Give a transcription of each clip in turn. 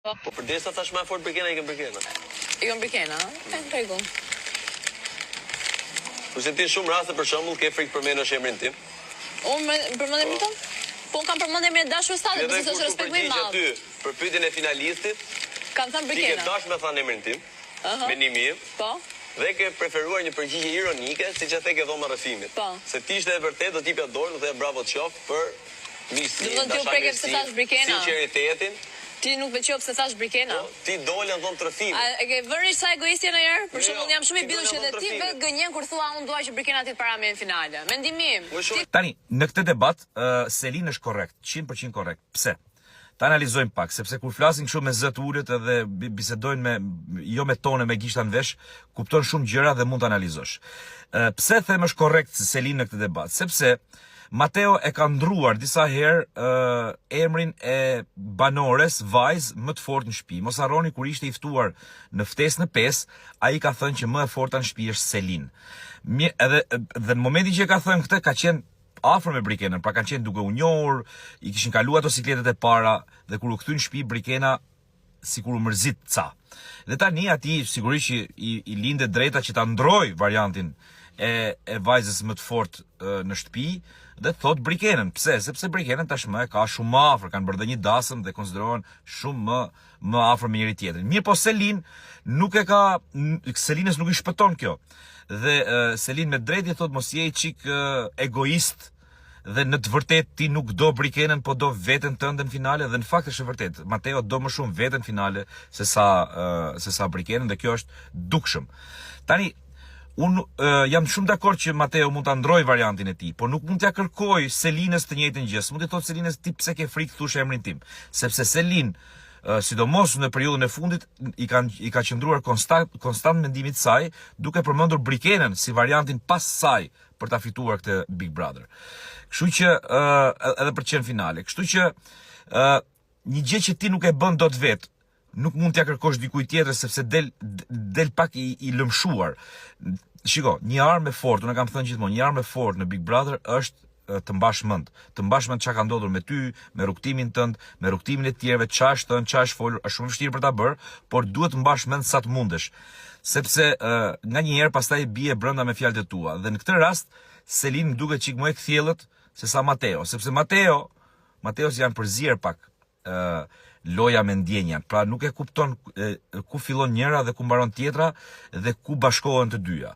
Po përdesa thash më fort Brikena, i Brikena. I Brikena, në rregull. Kurse ti shumë raste për shembull ke frikë përmendosh emrin tim. Unë përmend emrin tim? Po kam përmend emrin e dashur state, pse është respekt më i madh. Ty për pyetjen e finalistit. Kam thënë Brikena. Ti ke dashur me thënë emrin tim. Mendimi im. Po. Dhe ke preferuar një përgjigje ironike, siç e the ke dhoma rrëfimit. Po. Se ti ishte e vërtetë do t'jepja dorë, do të bravo të qof për miqësinë, dashamirësinë, sinqeritetin. Ti nuk me qofë se thash Brikena. Ti dole në thonë trëfimi. E ke vërri sa egoistja në herë? Për shumë, unë jam shumë i bindur që edhe ti vetë gënjen kur thua unë dua që Brikena ti të para me në finale. Mendimi im. Tani, në këtë debat, Selin është korrekt, 100% korrekt. Pse? Ta analizojmë pak, sepse kur flasin kështu me zët ulët edhe bisedojnë jo me tone, me gishta në vesh, kupton shumë gjëra dhe mund të analizosh. Pse them është korrekt Selin në këtë debat? Sepse Mateo e ka ndruar disa herë emrin e banores vajz më të fortë në shtëpi. Mos harroni kur ishte i ftuar në ftesën e 5, ai ka thënë që më e forta në shtëpi është Selin. Edhe në momentin që ka thënë këtë, ka qenë afër me Brikenën, pra kanë qenë duke u njohur, i kishin kaluar ato sikletet e para dhe kur u kthy në shtëpi Brikena sikur u mërzit ca. Dhe tani ati sigurisht i linde drejta që ta ndroj variantin e vajzës më të fortë në shtëpi dhe thot Brikenën. Pse? Sepse Brikenën tashmë ka shumë më afër, kanë bërë dhe një dasëm dhe konsiderohen shumë më afër me njëri tjetrin. Mirë, po Selin nuk e ka, Selinës nuk i shpëton kjo. Dhe Selin me drejtë thot mos je çik egoist dhe në të vërtetë ti nuk do Brikenën, po do veten tënde në finale dhe në fakt është e vërtetë. Mateo do më shumë veten në finale se sa Brikenën dhe kjo është dukshëm. Tani unë jam shumë dakord që Mateo mund ta ndrojë variantin e tij, por nuk mund t'ia kërkoj Selinës të njëjtën gjë. Mund të thotë Selinës ti pse ke frikë thush emrin tim, sepse Selin sidomos në periudhën e fundit i ka qëndruar konstant mendimit saj, duke përmendur Brikenën si variantin pas saj për ta fituar këtë Big Brother. Kështu që edhe për të qenë finale. Kështu që një gjë që ti nuk e bën dot vet, nuk mund t'ja kërkosh dikujt tjetër sepse del pak i lëmshuar. Shiko, një armë e fortë, unë kam thënë gjithmonë, një armë e fortë në Big Brother është të mbash mend. Të mbash mend çka ka ndodhur me ty, me rrugtimin tënd, me rrugtimin e tjerëve, çfarë është thënë, çfarë është folur, është shumë vështirë për ta bërë, por duhet të mbash mend sa të mundesh. Sepse nganjëherë pastaj bie brenda me fjalët e tua. Dhe në këtë rast Selin duket çik më e kthjellët se sa Mateo, sepse Mateos janë përzier pak loja me ndjenja. Pra nuk e kupton ku fillon njëra dhe ku mbaron tjetra dhe ku bashkohen të dyja.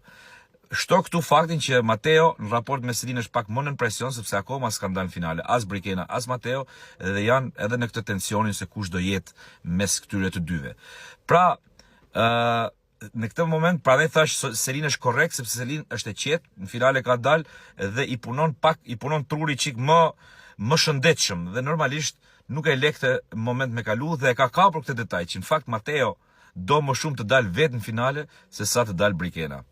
Shto këtu faktin që Mateo në raport me Selin është pak më në presion sepse akoma s'ka dalë në finale as Brikena as Mateo dhe janë edhe në këtë tensionin se kush do jetë mes këtyre të dyve. Pra në këtë moment prandaj thash Selin është korrekt sepse Selin është e qetë, në finale ka dalë dhe i punon truri çik më shëndetshëm dhe normalisht nuk e le këtë moment me kalu dhe e ka kapur këtë detaj që në fakt Mateo do më shumë të dalë vetë në finale se sa të dalë Brikena.